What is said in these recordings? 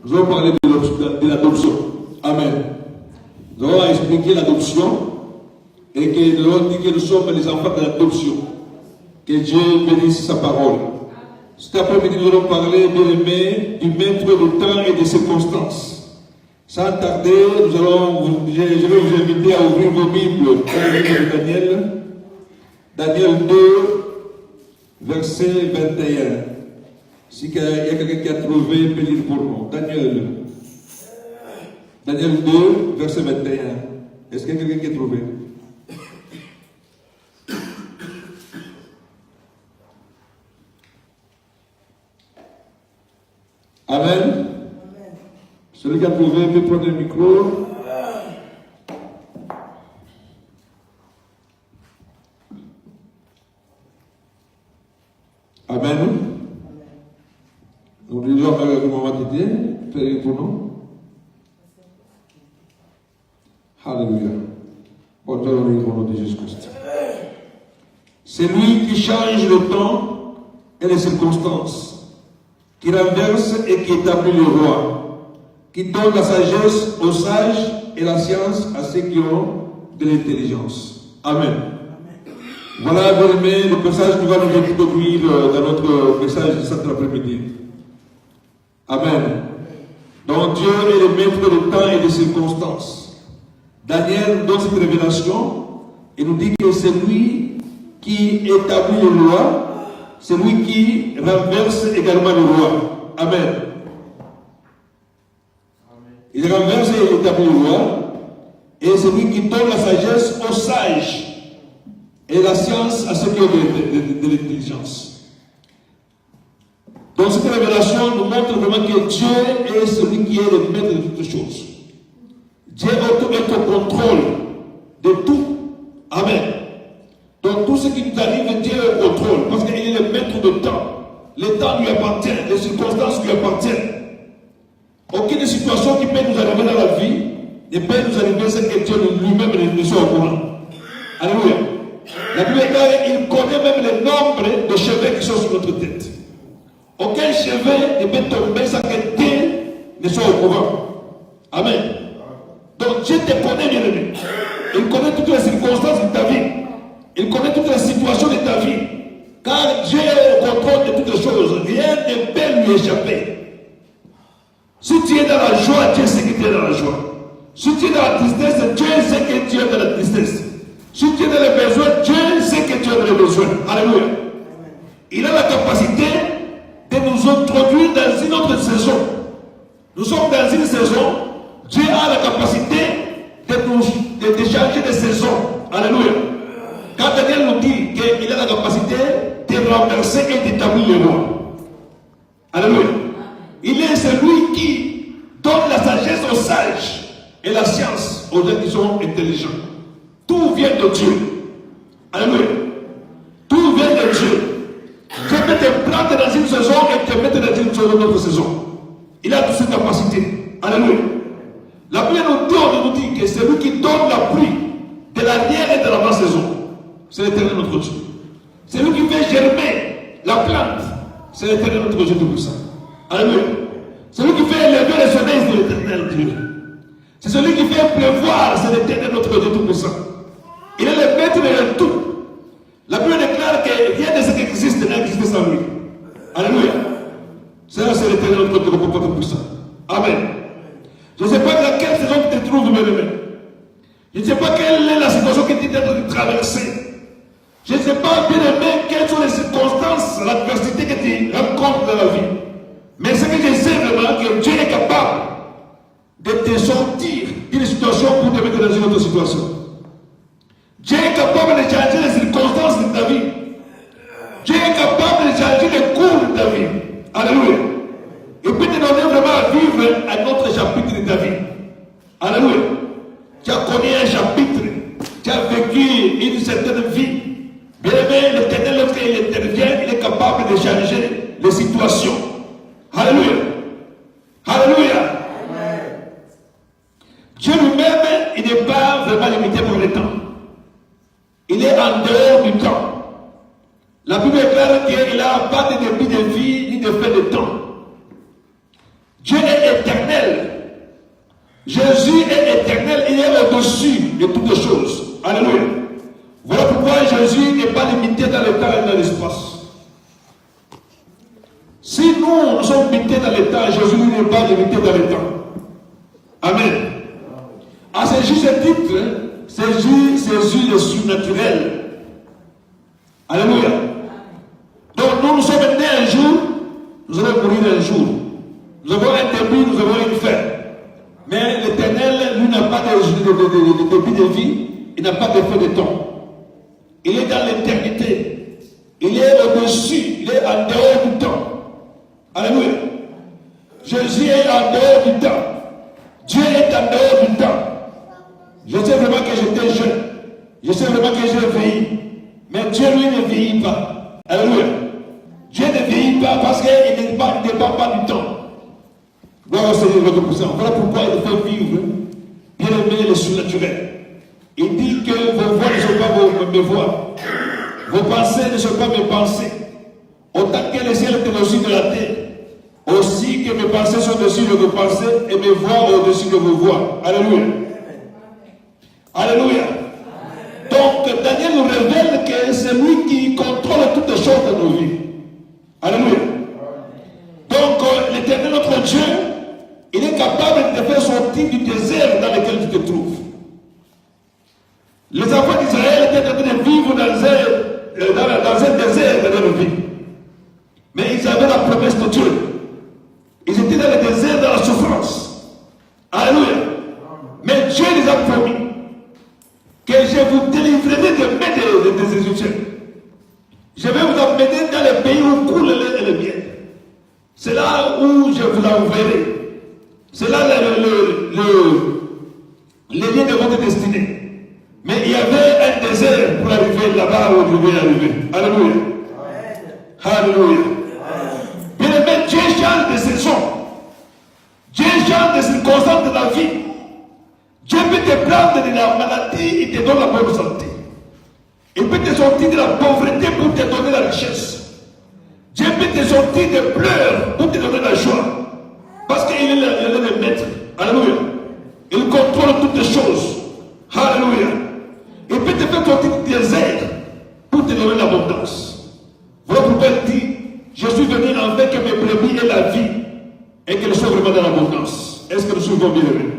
Nous allons parler de l'adoption. Amen. Nous allons expliquer l'adoption et que nous allons dire que nous sommes les enfants de l'adoption. Que Dieu bénisse sa parole. Cet après-midi, nous allons parler, bien aimé, du maître de temps et des circonstances. Sans tarder, je vais vous inviter à ouvrir vos Bibles dans le livre de Daniel. Daniel 2, verset 21. Si il y a quelqu'un qui a trouvé, il peut lire pour nous. Daniel 2, verset 21. Est-ce qu'il y a quelqu'un qui a trouvé? Amen. Celui qui a trouvé peut prendre le micro. Amen. Nous disons avec le moment d'idée, priez pour nous. Alléluia. Bon, dans le nom de Jésus-Christ. C'est lui qui change le temps et les circonstances, qui renverse et qui établit le roi, qui donne la sagesse aux sages et la science à ceux qui ont de l'intelligence. Amen. Voilà, bien aimé, le message qui va nous introduire dans notre message de cet après-midi. Amen. Donc Dieu est le maître du temps et des circonstances. Daniel donne cette révélation et nous dit que c'est lui qui établit le roi, c'est lui qui renverse également le roi. Amen. Il renverse et établit le roi, et c'est lui qui donne la sagesse aux sages et la science à ceux qui ont de l'intelligence. Donc cette révélation nous montre vraiment que Dieu est celui qui est le maître de toutes choses. Dieu est au contrôle de tout. Amen. Donc tout ce qui nous arrive, Dieu est au contrôle, parce qu'il est le maître de temps. Le temps lui appartient, les circonstances lui appartiennent. Aucune situation qui peut nous arriver dans la vie ne peut nous arriver sans que Dieu lui-même ne soit au courant. Alléluia. La Bible dit qu'il connaît même le nombre de cheveux qui sont sur notre tête. Aucun cheveu ne peut tomber sans que Dieu ne soit au courant. Amen. Donc Dieu te connaît, bien aimé. Il connaît toutes les circonstances de ta vie. Il connaît toutes les situations de ta vie. Car Dieu est au contrôle de toutes les choses. Rien ne peut lui échapper. Si tu es dans la joie, Dieu sait que tu es dans la joie. Si tu es dans la tristesse, Dieu sait que tu es dans la tristesse. Si tu es dans les besoins, Dieu sait que tu es dans les besoins. Alléluia. Il a la capacité de nous introduire dans une autre saison. Nous sommes dans une saison. Dieu a la capacité de changer de saison. Alléluia. Quand Daniel nous dit qu'il a la capacité de renverser et d'établir le roi. Alléluia. Il est celui qui donne la sagesse aux sages et la science aux gens qui sont intelligents. Tout vient de Dieu. Alléluia. Tout vient de Dieu. Dieu peut te prendre dans une saison et te mettre dans une autre saison. Il a toute cette capacité. Alléluia. La Bible nous dit que c'est lui qui donne la pluie de l'arrière et de l'avant-saison. C'est l'Éternel notre Dieu. C'est lui qui fait germer la plante. C'est l'Éternel notre Dieu tout-puissant. Alléluia. C'est lui qui fait élever les soleils de l'Éternel Dieu. C'est celui qui fait pleuvoir, c'est l'Éternel notre Dieu tout-puissant. Il est le maître de tout. La Bible déclare que rien de ce qui existe n'existe sans lui. Alléluia. C'est l'Éternel notre Dieu tout-puissant. Amen. Je ne sais pas dans quelle saison tu te trouves, mes amis. Je ne sais pas quelle est la situation que tu es en train de traverser. Je ne sais pas, bien aimé, quelles sont les circonstances, l'adversité que tu rencontres dans la vie. Mais ce que je sais vraiment, que Dieu est capable de te sortir d'une situation pour te mettre dans une autre situation. Dieu est capable de changer les circonstances de ta vie. Dieu est capable de changer les cours de ta vie. Alléluia. Il peut te donner vraiment à vivre un autre chapitre de ta vie. Alléluia. Tu as connu un chapitre. Tu as vécu une certaine vie. Bien aimé, l'Éternel, lorsqu'il intervient, il est capable de changer les situations. Alléluia. Alléluia. Amen. Dieu lui-même, il n'est pas vraiment limité pour le temps. Il est en dehors du temps. La Bible déclare qu'il n'a pas de début de vie ni de fin de temps. Dieu est éternel. Jésus est éternel, il est au-dessus de toutes les choses. Alléluia. Voilà pourquoi Jésus n'est pas limité dans le temps et dans l'espace. Si nous sommes limités dans le temps, Jésus n'est pas limité dans le temps. Amen. À ce juste titre, Jésus est surnaturel. Alléluia. Donc nous sommes nés un jour, nous allons mourir un jour. Nous avons un début, nous avons une fin. Mais l'Éternel, lui, n'a pas de début de vie, il n'a pas de fin de temps. Il est dans l'éternité. Il est au-dessus, il est en dehors du temps. Alléluia. Jésus est en dehors du temps. Dieu est en dehors du temps. Je sais vraiment que j'étais jeune. Je sais vraiment que j'ai vieilli. Mais Dieu, lui, ne vieillit pas. Alléluia. Dieu ne vieillit pas parce qu'il ne dépend pas du temps. Gloire au Seigneur, notre puissant. Voilà pourquoi il fait vivre, bien aimé, le surnaturel. Il dit que vos voix ne sont pas mes voix. Vos pensées ne sont pas mes pensées. Autant que les ciels étaient au-dessus de la terre, aussi que mes pensées sont au-dessus de vos pensées et mes voix au-dessus de vos voix. Alléluia. Alléluia. Donc, Daniel nous révèle que c'est lui qui contrôle toutes les choses de nos vies. Alléluia. Donc, l'Éternel, notre Dieu, il est capable de faire sortir du désert dans lequel tu te trouves. Les enfants d'Israël étaient en train de vivre dans un désert de leur vie. Mais ils avaient la promesse de Dieu. Ils étaient dans le désert, dans la souffrance. Alléluia. Mais Dieu les a promis que je vous délivrerai de main des Égyptiens. Je vais vous emmener dans le pays où coule le lait et le miel. C'est là où je vous enverrai. C'est là les liens de votre destinée. Mais il y avait un désert pour arriver là-bas où je vais arriver. Alléluia. Alléluia. Bien aimé, Dieu change de saison. Dieu change de circonstances de la vie. Dieu peut te prendre de la maladie et te donner la bonne santé. Il peut te sortir de la pauvreté pour te donner la richesse. Dieu peut te sortir des pleurs pour te donner la joie. Parce qu'il est le maître. Alléluia. Il contrôle toutes les choses. Alléluia. Il peut te faire sortir du désert pour te donner l'abondance. Voilà pourquoi il dit, je suis venu afin que mes brebis aient la vie et qu'elles soient vraiment dans l'abondance. Est-ce que nous sommes bien aimés?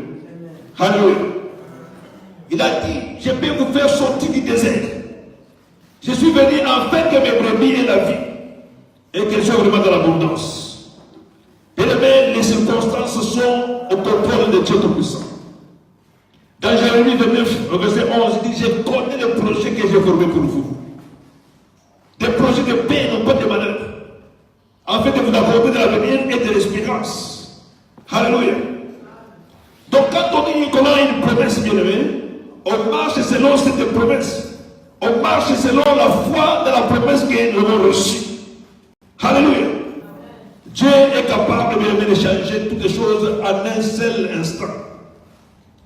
Alléluia. Il a dit, je peux vous faire sortir du désert. Je suis venu afin que mes brebis aient la vie et qu'elles soient vraiment dans l'abondance. Bien aimé, les circonstances sont au contrôle de Dieu Tout-Puissant. Dans Jérémie 29, verset 11, il dit, je connais les projets que j'ai formés pour vous. Des projets de paix, non pas de malheur. Afin de vous apporter de l'avenir et de l'espérance. Alléluia. Donc quand on dit qu'on a une promesse, bien aimé, on marche selon cette promesse. On marche selon la foi de la promesse que nous avons reçue. Alléluia. Dieu est capable, bien aimé, de changer toutes les choses en un seul instant.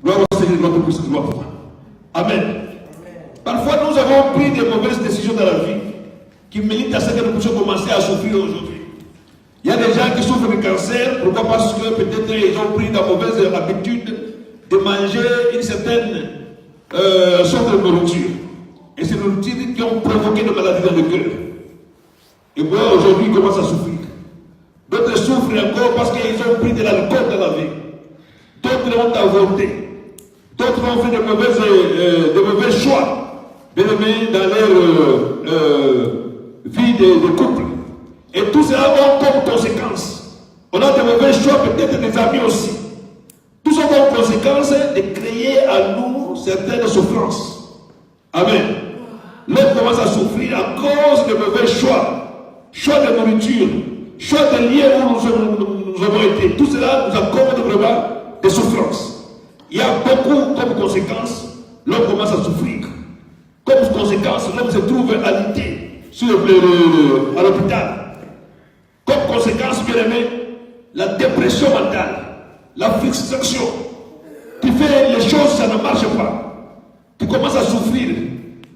Gloire au Seigneur, notre puissance, gloire. Amen. Parfois, nous avons pris des mauvaises décisions dans la vie qui méritent à ce que nous puissions commencer à souffrir aujourd'hui. Il y a des gens qui souffrent de cancer, pourquoi? Parce que peut-être ils ont pris la mauvaise habitude de manger une certaine sorte de nourriture. Et c'est une nourriture qui ont provoqué des maladies dans le cœur. Et moi, aujourd'hui, ils commencent à souffrir. D'autres souffrent encore parce qu'ils ont pris de l'alcool dans la vie. D'autres ont avorté. D'autres ont fait de mauvais choix, bien aimés, dans leur vie de couple. Et tout cela a comme conséquence. On a de mauvais choix, peut-être des amis aussi. Tout ça a comme conséquence de créer à nous certaines souffrances. Amen. L'homme commence à souffrir à cause de mauvais choix. Choix de nourriture, choix de lieux où nous avons été. Tout cela nous accorde vraiment des souffrances. Il y a beaucoup comme conséquence, l'homme commence à souffrir. Comme conséquence, l'homme se trouve alité à l'hôpital. Comme conséquence, bien aimé, la dépression mentale, la frustration. Tu fais les choses, ça ne marche pas. Tu commences à souffrir.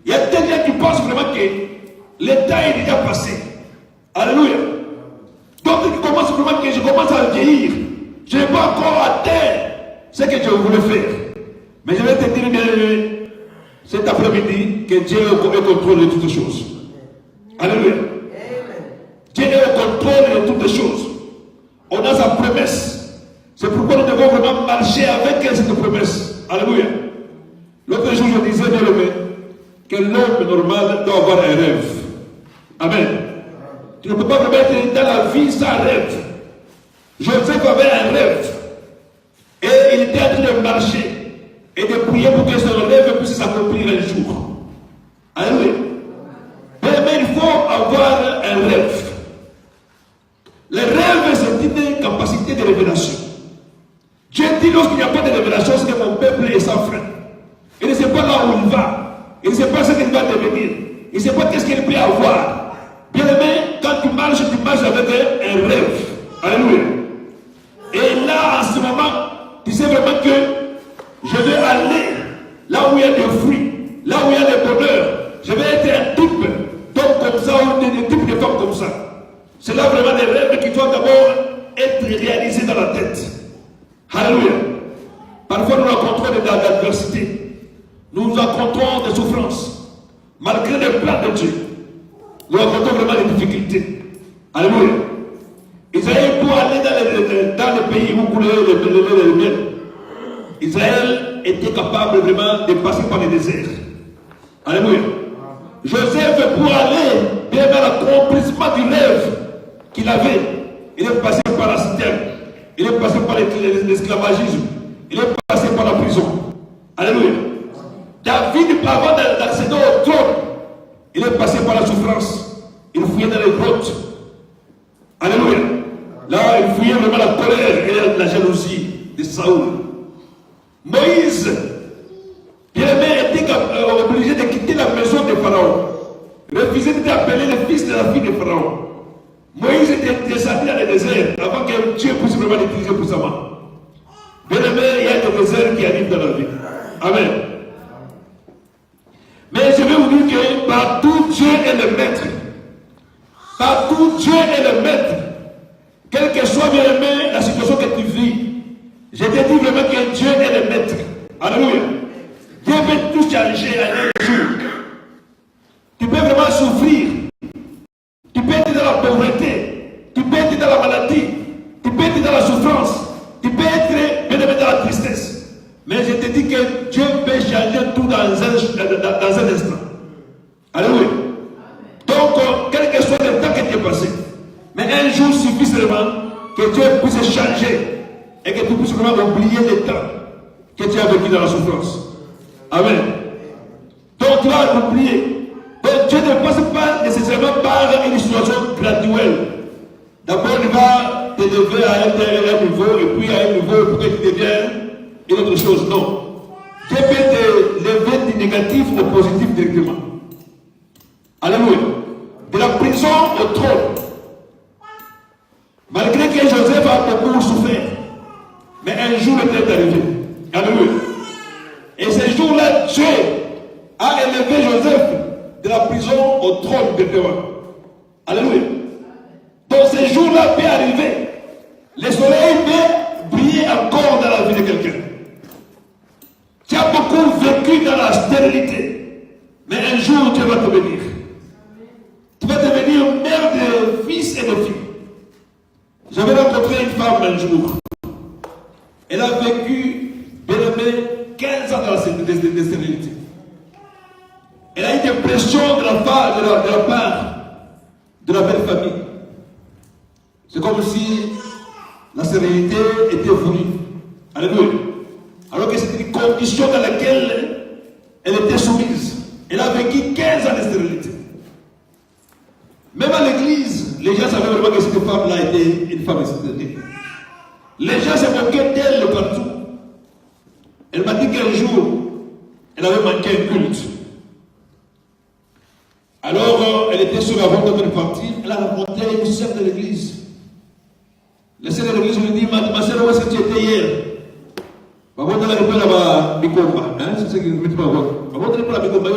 Il y a des gens qui pensent vraiment que l'état est déjà passé. Alléluia. D'autres qui commencent vraiment que je commence à vieillir. Je n'ai pas encore atteint ce que Dieu voulait faire. Mais je vais te dire, bien aimé, cet après-midi, que Dieu est au contrôle de toutes choses. Alléluia. Dieu est au contrôle de toutes choses. On a sa promesse. C'est pourquoi nous devons vraiment marcher avec cette promesse. Alléluia. L'autre jour, je disais, bien aimé, que l'homme normal doit avoir un rêve. Amen. Tu ne peux pas vraiment être dans la vie sans rêve. Joseph avait un rêve. Et il était en train de marcher et de prier pour que son rêve puisse s'accomplir un jour. Alléluia. Mais il faut avoir un rêve. Le rêve, c'est une capacité de révélation. Dieu dit, lorsqu'il n'y a pas de révélation, c'est que mon peuple est sans frein. Il ne sait pas là où il va. Il ne sait pas ce qu'il va devenir. Il ne sait pas qu'est-ce qu'il peut avoir. Bien aimé, quand tu marches avec un rêve. Alléluia. Et là, en ce moment, tu sais vraiment que je vais aller là où il y a des fruits, là où il y a des bonheurs. Je vais être un type d'homme comme ça ou un type de femme comme ça. C'est là vraiment des rêves qui doivent d'abord être réalisés dans la tête. Alléluia. Parfois nous rencontrons des adversités. Nous rencontrons des souffrances. Malgré les plans de Dieu, nous rencontrons vraiment des difficultés. Alléluia. Israël, pour aller dans le pays où coulait le miel, Israël était capable vraiment de passer par les déserts. Alléluia. Joseph, pour aller vers l'accomplissement du rêve qu'il avait, il est passé par la citerne, il est passé par l'esclavagisme, il est passé par la prison. Alléluia. David, avant d'accéder au trône, il est passé par la souffrance. Il fouillait dans les grottes. Alléluia. Là, il fouillait vraiment la colère et la jalousie de Saoul. Moïse, bien aimé, était obligé de quitter la maison de Pharaon. Refusé d'être appelé le fils de la fille de Pharaon. Moïse était descendu dans le désert avant que Dieu puisse vraiment l'utiliser pour sa main. Bien aimé, il y a des déserts qui arrivent dans la vie. Amen. Mais je vais vous dire que partout Dieu est le maître. Partout Dieu est le maître. Quelle que soit, bien aimé, la situation que tu vis, je te dis vraiment que Dieu est le maître. Alléluia. Dieu peut tout changer à un jour. Tu peux vraiment souffrir. Tu peux être dans la pauvreté. Tu peux être dans la maladie. Tu peux être dans la souffrance. Tu peux être, bien aimé, dans la tristesse. Mais je te dis que Dieu peut changer tout dans un instant. Alléluia. Donc, quel que soit le temps que tu es passé, mais un jour suffit seulement que Dieu puisse changer et que tu puisses vraiment oublier le temps que tu as vécu dans la souffrance. Amen. Donc, tu vas l'oublier. Donc, Dieu ne passe pas nécessairement par une situation graduelle. D'abord, il va te lever à un niveau et puis à un niveau pour que tu deviennes une autre chose. Non. Dieu peut te lever du négatif au positif directement. Alléluia. De la prison au trône. Malgré que Joseph a beaucoup souffert, mais un jour était arrivé. Alléluia. Et ce jour-là, Dieu a élevé Joseph de la prison au trône de Dieu. Alléluia. Donc ce jour-là peut arriver. Le soleil peut briller encore dans la vie de quelqu'un. Tu as beaucoup vécu dans la stérilité, mais un jour Dieu va te bénir. Tu vas devenir mère de fils et de filles. J'avais rencontré une femme un jour. Elle a vécu, bien aimé, 15 ans dans la stérilité. Elle a eu des pressions de la part de la belle famille. C'est comme si la stérilité était voulue. Alléluia. Alors que c'était une condition dans laquelle elle était soumise. Elle a vécu 15 ans de stérilité. Même à l'église, les gens savaient vraiment que cette femme-là était une femme stérile. Les gens se moquaient d'elle partout. Elle m'a dit qu'un jour, elle avait manqué un culte. Alors, elle était sur la route de partir. Elle a rencontré une sœur de l'église. La sœur de l'église lui dit, ma sœur, où est-ce que tu étais hier? Ma voix, elle a répondu là-bas, Mikomba. C'est ce que je ne dis pas. Ma voix, elle a répondu à Mikomba,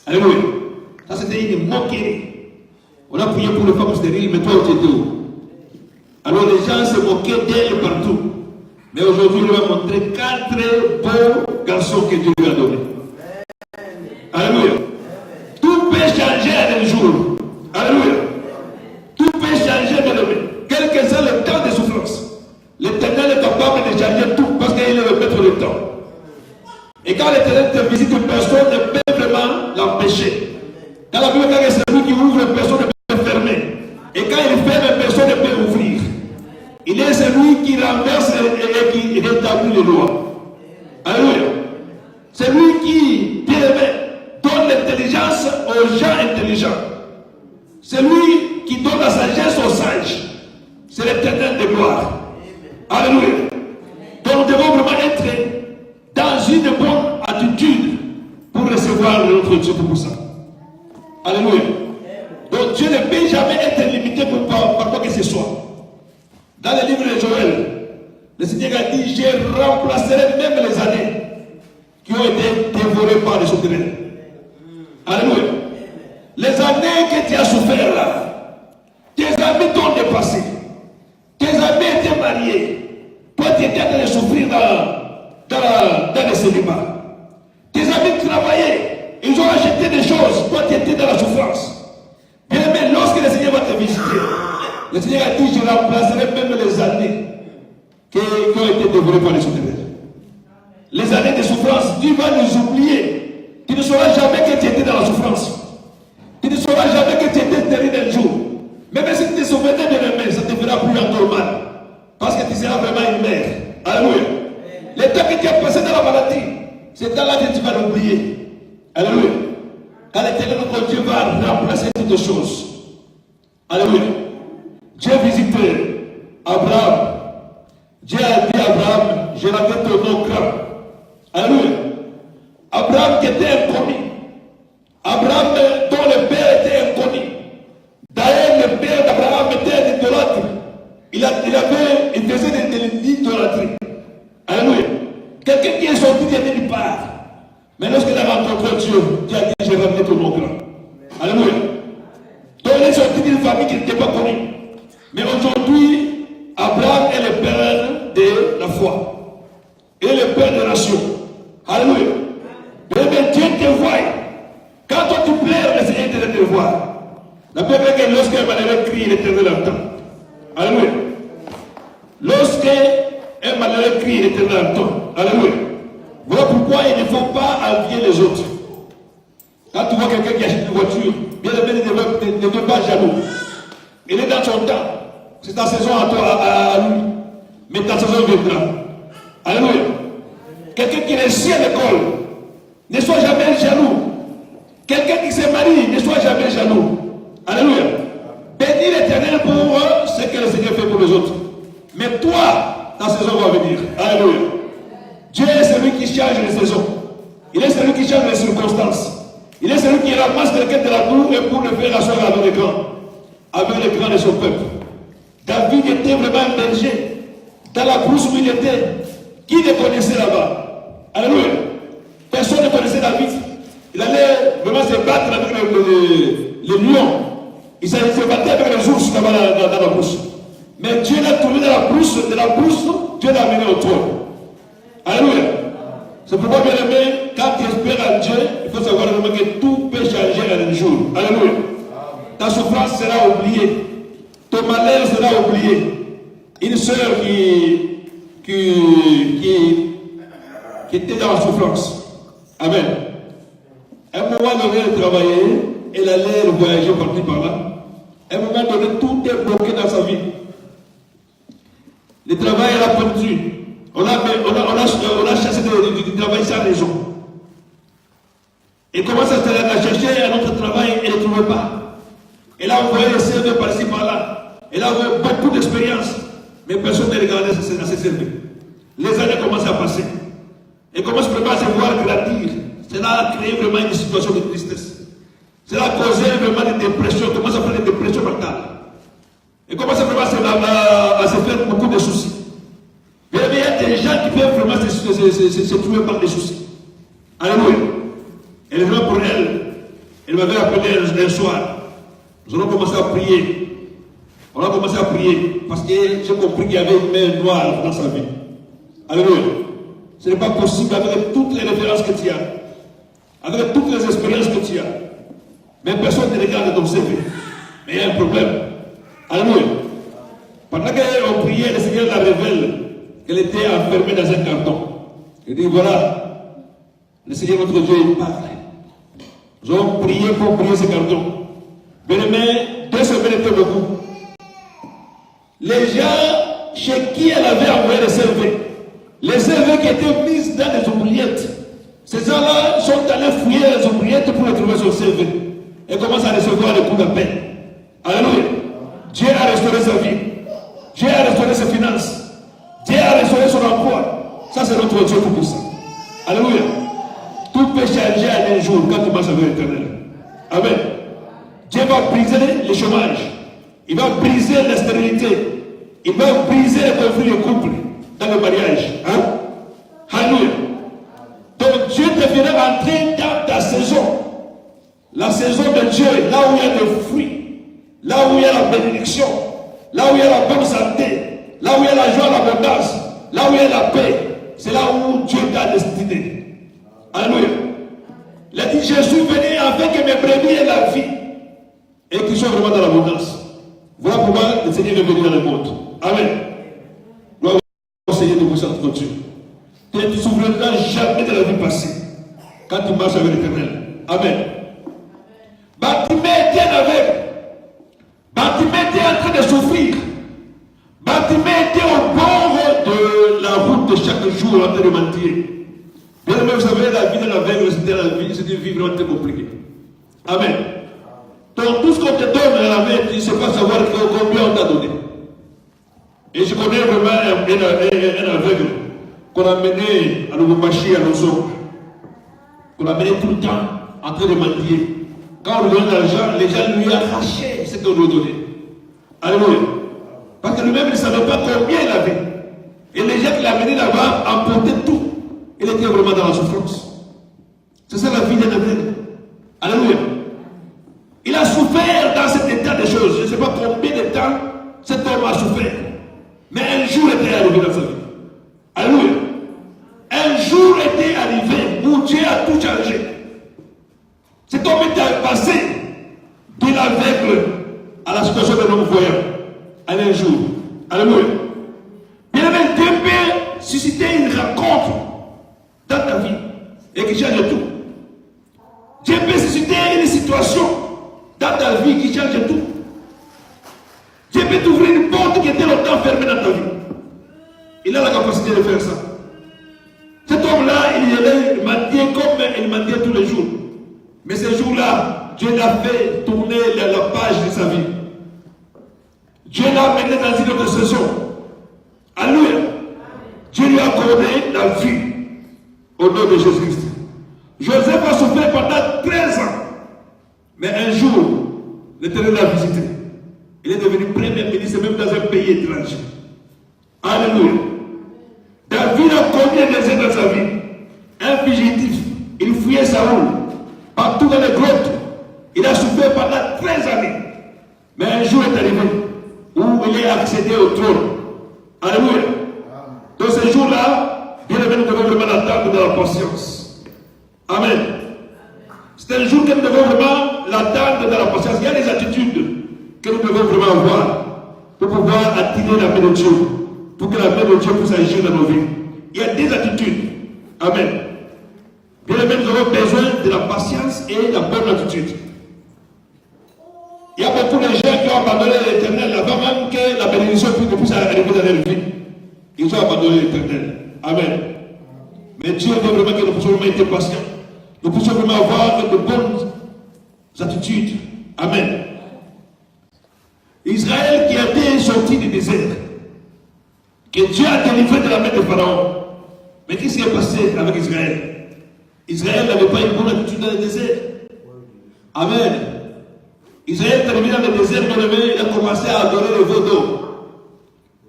alléluia. Ça, c'était une moquerie. On a prié pour les femmes stériles, mais toi, tu étais où? Alors, les gens se moquaient d'elle partout. Mais aujourd'hui, il va montrer 4 beaux garçons que Dieu lui a donnés. Alléluia. Tout peut changer en un jour. Alléluia. Tout peut changer, bien aimé. Quel que soit le temps de souffrance, l'Éternel est capable de changer tout parce qu'il est le maître du temps. Et quand l'Éternel te visite, personne ne peut vraiment l'empêcher. Dans la Bible, quand c'est lui qui ouvre, personne ne peut fermer. Et quand il ferme, personne ne peut ouvrir. Il est celui qui renverse et qui rétablit les lois. Alléluia. C'est lui qui, bien aimé, donne l'intelligence aux gens intelligents. C'est lui qui donne la sagesse aux sages. C'est l'Éternel de gloire. Alléluia. Donc nous devons vraiment être dans une bonne attitude pour recevoir notre Dieu pour ça. Alléluia. Donc Dieu ne peut jamais être limité par quoi que ce soit. Dans le livre de Joël, le Seigneur a dit, je remplacerai même les années qui ont été dévorées par les sauterelles. Alléluia. Les années que tu as souffert là, tes amis t'ont dépassé. Tes amis étaient mariés. Toi, tu étais en train de souffrir dans le célibat. Tes amis travaillaient. Ils ont acheté des choses. Toi, tu étais dans la souffrance. Bien aimé, lorsque le Seigneur va te visiter, le Seigneur a dit, je remplacerai même les années qui ont été dévorées par les sauterelles. Les années de souffrance, Dieu va nous oublier. Tu ne sauras jamais que tu étais dans la souffrance. Tu ne sauras jamais que tu étais terrible un jour. Même si tu te souvenais de l'aimer, ça te fera plus encore mal. Parce que tu seras vraiment une mère. Alléluia. Le temps que tu as passé dans la maladie, c'est dans là que tu vas l'oublier. Alléluia. Quand l'Éternel notre Dieu va remplacer toutes choses. Alléluia. Dieu visite Abraham. Dieu a dit à Abraham, je l'avais ton nom grand. Alléluia. Abraham qui était inconnu. Abraham dont le père était inconnu. D'ailleurs, le père d'Abraham était un idolâtre. Il faisait de l'idolâtrie. Alléluia. Quelqu'un qui est sorti de nulle part. Mais lorsqu'il a rencontré Dieu, Dieu a dit, j'ai ramené ton nom grand. Alléluia. Donc il est sorti d'une famille qui n'était pas connue. Mais aujourd'hui, Abraham est le père de la foi. Et le père de la nation. Alléluia. Mais Dieu te voit. Quand toi tu pleures, le Seigneur te voit. La Bible dit que lorsqu'un malheureux crie, l'Éternel entend. Alléluia. Lorsqu'un malheureux crie, l'Éternel entend. Alléluia. Voilà pourquoi il ne faut pas envier les autres. Quand tu vois quelqu'un qui achète une voiture, bien aimé, ne deviens pas jaloux. Il est dans son temps. C'est ta saison à toi, à lui. Mais ta saison viendra. Alléluia. Quelqu'un qui réussit à l'école, ne sois jamais jaloux. Quelqu'un qui se marie, ne sois jamais jaloux. Alléluia. Bénis l'Éternel pour ce que le Seigneur fait pour les autres. Mais toi, ta saison va venir. Alléluia. Dieu est celui qui change les saisons. Il est celui qui change les circonstances. Il est celui qui ramasse quelqu'un de la boue et pour le faire asseoir avec les grands de son peuple. David était vraiment un berger. Dans la brousse où il était, qui le connaissait là-bas? Alléluia. Personne ne connaissait David. Il allait vraiment se battre avec les lions. Il se battait avec les ours là-bas dans la brousse. Mais Dieu l'a tourné dans la brousse, Dieu l'a amené au trône. Alléluia. C'est pourquoi, bien aimé, quand tu espères en Dieu, il faut savoir que tout peut changer en un jour. Alléluia. Ta souffrance sera oubliée. Ton malheur sera oublié. Une sœur qui était dans la souffrance. Amen. À un moment donné, elle travaillait, elle allait voyager partout par là. À un moment donné, tout est bloqué dans sa vie. Le travail, elle a perdu. On a chassé du travail sans raison. Et commence à chercher un autre travail et ne trouvait pas. Elle a envoyé les CV par-ci par-là. Elle a eu beaucoup d'expérience. Mais personne ne regardait à ses CV. Les années commencent à passer. Elle commence vraiment à se voir grandir. Cela a créé vraiment une situation de tristesse. Cela a causé vraiment des dépressions. Elle commence à faire des dépressions mentales. Elle commence vraiment à se faire beaucoup de soucis. Mais il y a des gens qui peuvent vraiment se trouver par des soucis. Alléluia. Elle est vraiment pour elle. Elle m'avait appelé un soir. Nous allons commencer à prier. On a commencé à prier parce que j'ai compris qu'il y avait une main noire dans sa vie. Alléluia. Ce n'est pas possible avec toutes les références que tu as, avec toutes les expériences que tu as. Mais personne ne regarde ton CV. Mais il y a un problème. Alléluia. Pendant qu'on priait, le Seigneur la révèle qu'elle était enfermée dans un carton. Il dit voilà, le Seigneur notre Dieu il parle. Nous avons prié pour prier ce carton. Mais 2 semaines étaient beaucoup. Les gens chez qui elle avait envoyé les CV, les CV qui étaient mis dans les oubliettes, ces gens-là sont allés fouiller les oubliettes pour retrouver son CV et commencent à recevoir le coup d'appel. Alléluia. Dieu a restauré sa vie. Dieu a restauré ses finances. Dieu a restauré son emploi. Ça, c'est notre Dieu pour ça. Alléluia. Tout peut changer en un jour quand tu marches avec l'Éternel. Amen. Dieu va briser le chômage. Il va briser la stérilité. Il va briser les conflits de couple dans le mariage. Hein? Alléluia. Donc Dieu te fera entrer dans ta saison. La saison de Dieu, là où il y a des fruits, là où il y a la bénédiction, là où il y a la bonne santé, là où il y a la joie, l'abondance, là où il y a la paix, c'est là où Dieu t'a destiné. Alléluia. Il a dit, je suis venu afin que mes brebis aient la vie et qu'ils soient vraiment dans l'abondance. Voilà pourquoi le Seigneur est venu dans le monde. Amen. Gloire au Seigneur de vous notre Dieu. Tu ne te souviendras jamais de la vie passée quand tu marches avec l'Éternel. Amen. Bartimée était aveugle. Bartimée était en train de souffrir. Bartimée était au bord de la route de chaque jour en train de mentir. Bien aimé, vous savez, la vie de l'aveugle, c'était une vie vraiment très compliquée. Amen. Donc tout ce qu'on te donne à la main, tu ne sais pas savoir combien on t'a donné. Et je connais vraiment un aveugle qu'on a mené à Lubumbashi, à nos oncles. Qu'on a mené tout le temps en train de mentir. Quand on lui donne l'argent, les gens lui arrachaient ce qu'on lui a donné. Alléluia. Parce que lui-même ne savait pas combien il avait. Et les gens qui l'ont amené là-bas emportaient tout. Il était vraiment dans la souffrance. C'est ça la vie d'un aveugle. Alléluia. Il a souffert dans cet état de choses. Je ne sais pas combien de temps cet homme a souffert. Mais un jour était arrivé dans sa vie. Alléluia. Un jour était arrivé où Dieu a tout changé. Cet homme était passé de l'aveugle à la situation de l'homme voyant. Un jour. Alléluia. Bien aimé, Dieu peut susciter une rencontre dans ta vie et qui change tout. Dieu peut susciter une situation dans ta vie qui change tout. Dieu peut t'ouvrir une porte qui était longtemps fermée dans ta vie. Il a la capacité de faire ça. Cet homme-là, il mentait comme il mentait tous les jours. Mais ce jour-là, Dieu l'a fait tourner la page de sa vie. Dieu l'a mené dans une autre saison. Alléluia. Dieu lui a accordé la vie au nom de Jésus-Christ. Joseph a souffert pendant 13 ans. Mais un jour, l'Éternel l'a visité. Il est devenu premier ministre même dans un pays étranger. Alléluia. David a connu un désert dans sa vie. Un fugitif. Il fuyait Saoul. Partout dans les grottes. Il a souffert pendant 13 années. Mais un jour est arrivé où il est accédé au trône. Alléluia. Dans ce jour-là, bien aimé, nous devons vraiment l'attendre dans la patience. Amen. C'est un jour que nous devons vraiment l'attendre dans la patience. Il y a des attitudes que nous devons vraiment avoir pour pouvoir attirer la main de Dieu, pour que la main de Dieu puisse agir dans nos vies. Il y a des attitudes. Amen. Bien aimé, nous avons besoin de la patience et de la bonne attitude. Il y a beaucoup de gens qui ont abandonné l'Éternel avant même que la bénédiction puisse arriver dans leur vie. Ils ont abandonné l'Éternel. Amen. Mais Dieu veut vraiment que nous puissions être patients. Nous puissions vraiment avoir de bonnes attitudes. Amen. Israël qui a été sorti du désert, que Dieu a délivré de la main de Pharaon. Mais qu'est-ce qui est passé avec Israël? Israël n'avait pas une bonne attitude dans le désert. Amen. Israël est arrivé dans le désert, il a commencé à adorer le veau d'eau.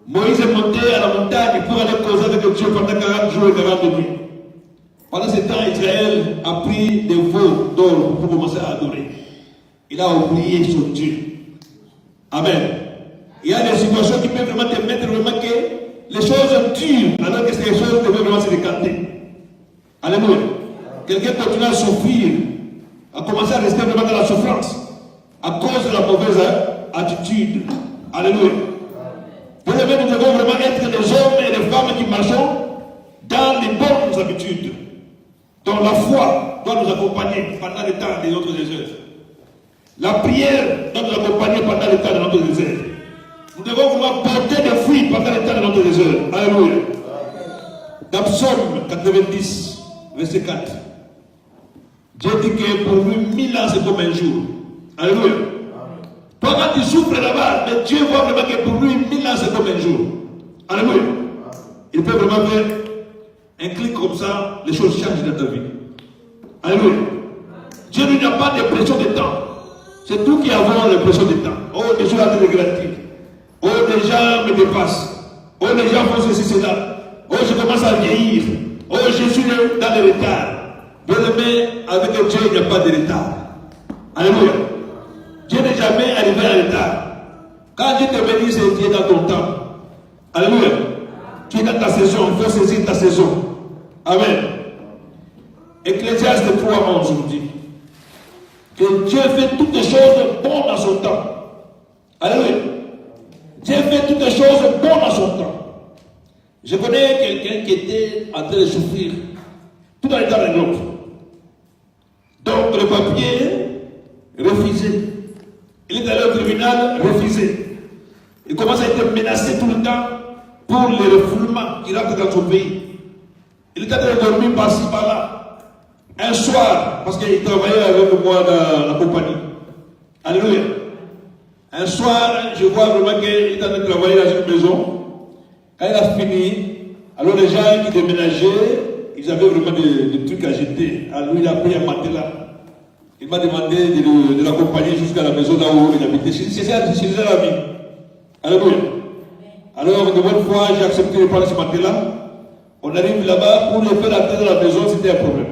Moïse est monté à la montagne pour aller causer avec Dieu pendant 40 jours et 40 nuits. Pendant ce temps, Israël a pris des veaux d'or pour commencer à adorer. Il a oublié son Dieu. Amen. Il y a des situations qui peuvent vraiment te mettre vraiment que les choses dures, alors que ces choses devaient vraiment se décanter. Alléluia. Quelqu'un continue à souffrir, à commencer à rester vraiment dans la souffrance, à cause de la mauvaise attitude. Alléluia. Nous devons vraiment être des hommes et des femmes qui marchons dans les bonnes habitudes, dont la foi doit nous accompagner pendant le temps des autres déserts. La prière doit nous accompagner pendant le temps de notre désert. Nous devons vouloir porter des fruits pendant le temps de notre désert. Alléluia. Dans Psaume 90, verset 4, Dieu dit que pour lui, 1000 ans c'est comme un jour. Alléluia. Toi, quand tu souffres là-bas, mais Dieu voit vraiment que pour lui, 1000 ans c'est comme un jour. Alléluia. Il peut vraiment faire un clic comme ça, les choses changent dans ta vie. Alléluia. Dieu lui n'a pas de pression de temps. C'est nous qui avons l'impression de temps. Oh, je suis en train de grandir. Oh, les gens me dépassent. Oh, les gens font ceci, cela. Oh, je commence à vieillir. Oh, je suis dans le retard. Bien-aimé, avec Dieu, il n'y a pas de retard. Alléluia. Dieu n'est jamais arrivé en retard. Quand Dieu te bénit, c'est Dieu dans ton temps. Alléluia. Tu es dans ta saison, il faut saisir ta saison. Amen. Ecclésiaste 3:11 nous dit que Dieu fait toutes les choses bonnes dans son temps. Alléluia. Dieu fait toutes les choses bonnes dans son temps. Je connais quelqu'un qui était en train de souffrir tout dans les temps de l'autre. Donc le papier refusé. Il est allé au tribunal, refusé. Il commence à être menacé tout le temps pour les refoulements qu'il a dans son pays. Il est en train de dormir par-ci, par-là. Un soir, parce qu'il travaillait avec moi dans la compagnie. Alléluia. Un soir, je vois vraiment qu'il est en train de travailler dans une maison. Quand il a fini, alors les gens qui déménageaient, ils avaient vraiment des trucs à jeter. Alors lui, il a pris un matelas. Il m'a demandé de l'accompagner jusqu'à la maison là où il habitait. C'est ça l'ami. Alléluia. Alors, une bonne fois, j'ai accepté de prendre ce matelas. On arrive là-bas, pour le faire entrer dans la maison, c'était un problème.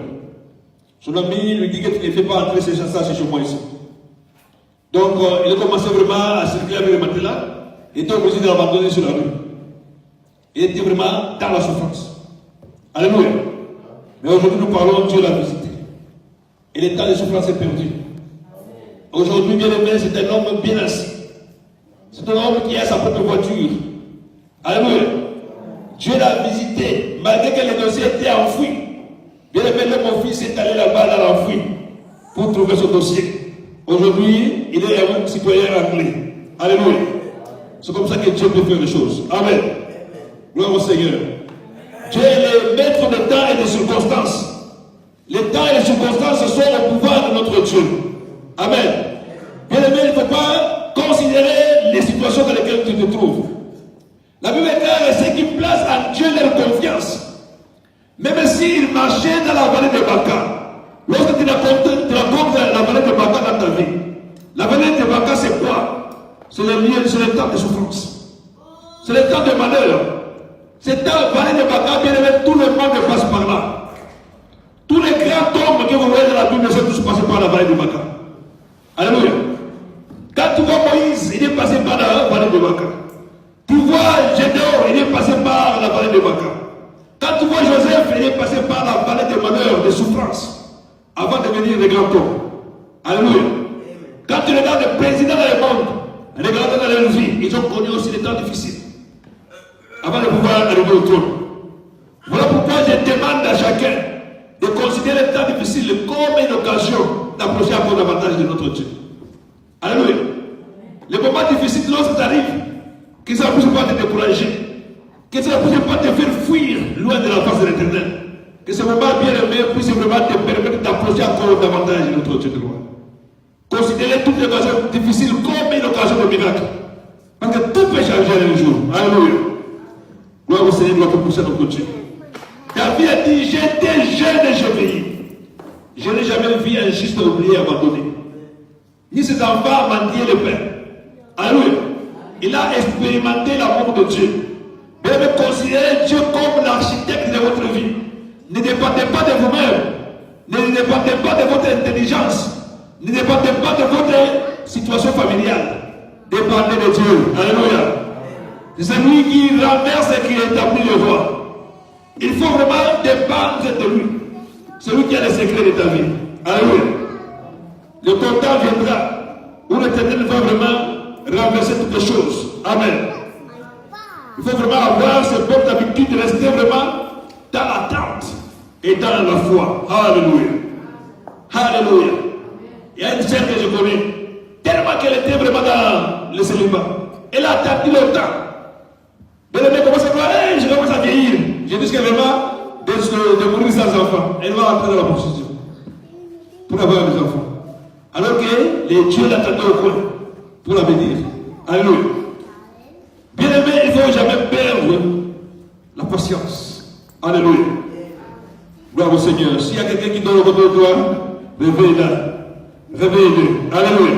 Son ami lui dit que tu ne fais pas entrer ces gens-là chez moi ici. Donc, il a commencé vraiment à circuler avec le matelas. Il était obligé de l'abandonner sur la rue. Il était vraiment dans la souffrance. Alléluia. Mais aujourd'hui, nous parlons, Dieu l'a visité. Et le temps de souffrance est perdu. Aujourd'hui, bien aimé, c'est un homme bien assis. C'est un homme qui a sa propre voiture. Alléluia. Dieu l'a visité, malgré que le dossier était enfoui. Bien aimé, mon fils est allé là-bas dans l'enfoui pour trouver son dossier. Aujourd'hui, il est un citoyen anglais. Alléluia. C'est comme ça que Dieu peut faire les choses. Amen. Gloire au Seigneur. Dieu est le maître des temps et des circonstances. Les temps et les circonstances sont au pouvoir de notre Dieu. Amen. Bien aimé, il ne faut pas considérer les situations dans lesquelles tu te trouves. La Bible est claire, ceux qui placent en Dieu leur confiance. Même s'ils marchaient dans la vallée de Baca, lorsque tu rencontres la vallée de Baca dans ta vie, la vallée de Baca c'est quoi? C'est le temps de souffrance. C'est le temps de malheur. C'est dans la vallée de Baca, bien aimé, tout le monde passe par là. Tous les grands hommes que vous voyez dans la Bible sont tous passés par la vallée de Baca. Alléluia. Quand tu vois Moïse, il est passé par la vallée de Baca. Tu vois Gédéon, il est passé par la vallée de Baca. Quand tu vois Joseph, il est passé par la vallée de malheur, de souffrance, avant de devenir des grands hommes. Alléluia. Quand tu regardes les présidents dans le monde, regarde dans leur vie, ils ont connu aussi des temps difficiles, avant de pouvoir arriver au trône. Voilà pourquoi je demande à chacun de considérer les temps difficiles comme une occasion d'approcher encore davantage de notre Dieu. Alléluia. Les moments difficiles, lorsqu'ils arrivent, que ça ne puisse pas te décourager, que ça ne puisse pas te faire fuir loin de la face de l'Éternel, que ce moment bien aimé puisse vraiment te permettre d'approcher encore davantage de notre Dieu de gloire. Considérez toutes les occasions difficiles comme une occasion de miracle, parce que tout peut changer un jour. Alléluia. Gloire au Seigneur, gloire pour pousser notre Dieu. David a dit, j'étais jeune et je vieillis. Je n'ai jamais vu un juste oublié abandonné, ni ses enfants mendier le pain. Alléluia. Il a expérimenté l'amour de Dieu. Vous devez considérer Dieu comme l'architecte de votre vie. Ne dépendez pas de vous-même. Ne dépendez pas de votre intelligence. Ne dépendez pas de votre situation familiale. Dépendez de Dieu. Alléluia. C'est celui qui renverse et qui établit le roi. Il faut vraiment dépendre de lui. C'est lui qui a les secrets de ta vie. Alléluia. Le temps viendra où l'Éternel va vraiment renverser toutes les choses. Amen. Il faut vraiment avoir cette bonne habitude de rester vraiment dans l'attente et dans la foi. Alléluia. Alléluia. Il y a une sœur que je connais, tellement qu'elle était vraiment dans le célibat. Elle a attendu longtemps. Elle a commencé à dire, hey, je commence à vieillir. J'ai dit qu'elle va de mourir sans enfant. Elle va entrer dans la prostitution pour avoir des enfants. Alors que les dieux l'attendaient au coin pour l'avenir. Alléluia. Bien aimé, il ne faut jamais perdre la patience. Alléluia. Gloire au Seigneur. S'il y a quelqu'un qui donne le retour de gloire, réveille-le. Réveille-le. Alléluia.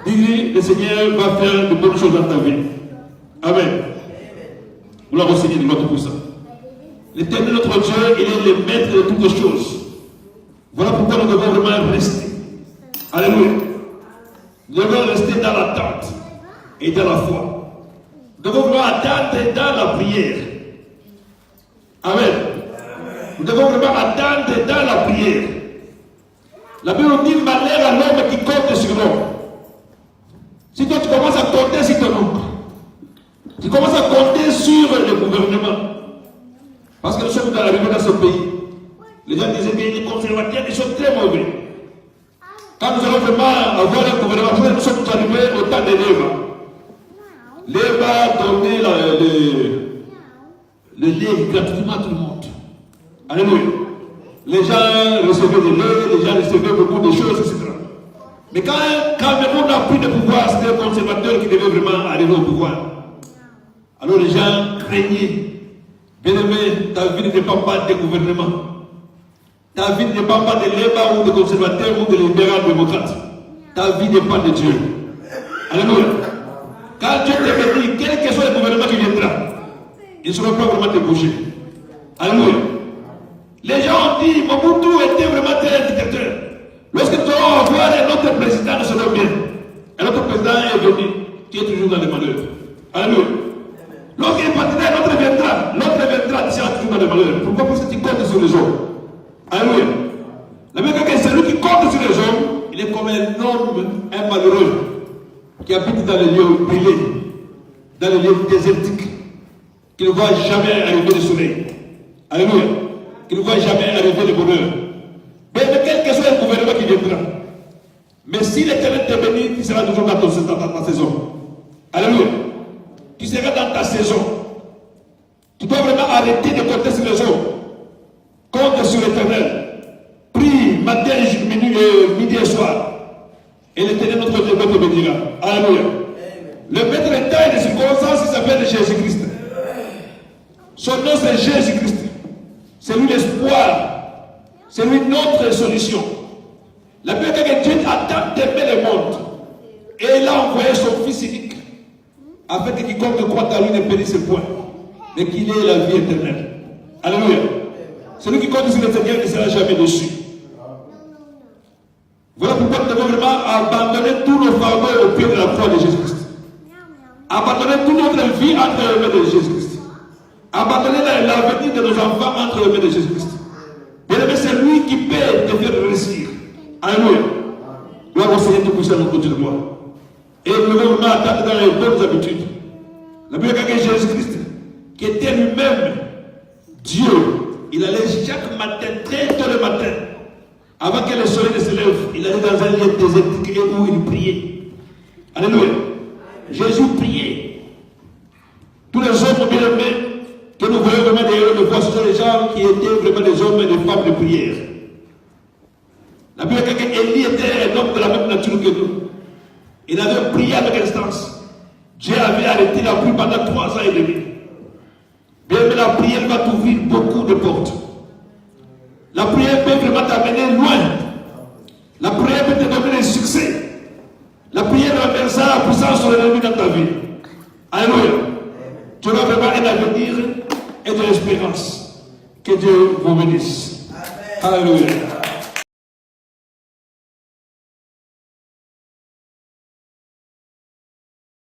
Dis-lui, le Seigneur va faire de bonnes choses dans ta vie. Amen. Gloire au Seigneur de notre puissant. L'Éternel, notre Dieu, il est le maître de toutes les choses. Voilà pourquoi nous devons vraiment rester. Alléluia. Nous devons rester dans l'attente et dans la foi. Nous devons vraiment attendre dans la prière. Amen. Nous devons vraiment attendre dans la prière. La Bible dit malheur à l'homme qui compte sur l'homme. Si toi tu commences à compter sur ton oncle, tu commences à compter sur le gouvernement. Parce que nous sommes arrivés dans ce pays. Les gens disaient que les conservateurs ils sont très mauvais. Quand nous allons vraiment avoir un gouvernement, nous sommes arrivés au temps de l'Eva. L'Eva donnait le lait gratuitement à tout le monde. Alléluia. Les gens recevaient des laits, les gens recevaient beaucoup de choses, etc. Mais quand Cameroun a pris le pouvoir, c'était le conservateur qui devait vraiment arriver au pouvoir. Alors les gens craignaient. Bien-aimé, ta vie ne dépend pas des gouvernements. Ta vie ne dépend pas de l'Éba ou des conservateurs ou des libéraux démocrates. Ta vie dépend de Dieu. Alléluia. Quand Dieu te bénit, quel que soit le gouvernement qui viendra, ils ne seront pas vraiment débouchés. Alléluia. Les gens ont dit, Mobutu était vraiment très dictateur. Lorsque nous allons voir un autre président, nous serons bien. Un autre président est venu, qui est toujours dans les malheurs. Alléluia. Lorsqu'il partira, l'autre viendra, il sera toujours dans les malheurs. Pourquoi? Parce que tu comptes sur les hommes. Alléluia. La même que celui qui compte sur les hommes, il est comme un homme, un malheureux, qui habite dans les lieux brûlés, dans les lieux désertiques, qui ne voit jamais arriver le soleil. Alléluia. Qui ne voit jamais arriver le bonheur. Mais quel que soit le gouvernement qui viendra, mais si l'Éternel te bénit, tu seras toujours dans ta saison. Alléluia. Tu seras dans ta saison. Tu dois vraiment arrêter de compter sur les hommes. Compte sur l'Éternel. Prie matin, midi et soir. Et l'Éternel notre Dieu te bénira. Alléluia. Le maître de temps et de circonstances, il s'appelle Jésus-Christ. Son nom c'est Jésus-Christ. C'est lui l'espoir. C'est lui notre solution. La Bible dit que Dieu a tant aimé le monde. Et il a envoyé son Fils unique. Afin que quiconque croit à lui ne périsse point. Mais qu'il ait la vie éternelle. Alléluia. Celui qui compte sur le Seigneur ne sera jamais déçu. Voilà pourquoi nous devons vraiment abandonner tous nos fardeaux au pied de la croix de Jésus-Christ. Abandonner toute notre vie entre les mains de Jésus-Christ. Abandonner l'avenir de nos enfants entre les mains de Jésus-Christ. Bien aimé, c'est lui qui peut te faire réussir. Alléluia. Gloire au Seigneur tout-puissant, notre Dieu de gloire. Et nous devons vraiment attendre dans les bonnes habitudes. La Bible dit que Jésus-Christ, qui était lui-même Dieu, il allait chaque matin, très tôt le matin, avant que le soleil ne se lève, il allait dans un lieu désertique où il priait. Alléluia. Jésus priait. Tous les hommes bien-aimés que nous voyons vraiment derrière le voix, ce sont les gens qui étaient vraiment des hommes et des femmes de prière. La Bible dit qu'Élie était un homme de la même nature que nous. Il avait prié avec instance. Dieu avait arrêté la pluie pendant 3 ans et demi. Bien, mais la prière va t'ouvrir beaucoup de portes. La prière peut vraiment t'amener loin. La prière peut te donner des succès. La prière renversa la puissance sur l'ennemi dans ta vie. Alléluia. Tu auras vraiment un avenir et de l'espérance. Que Dieu vous bénisse. Alléluia.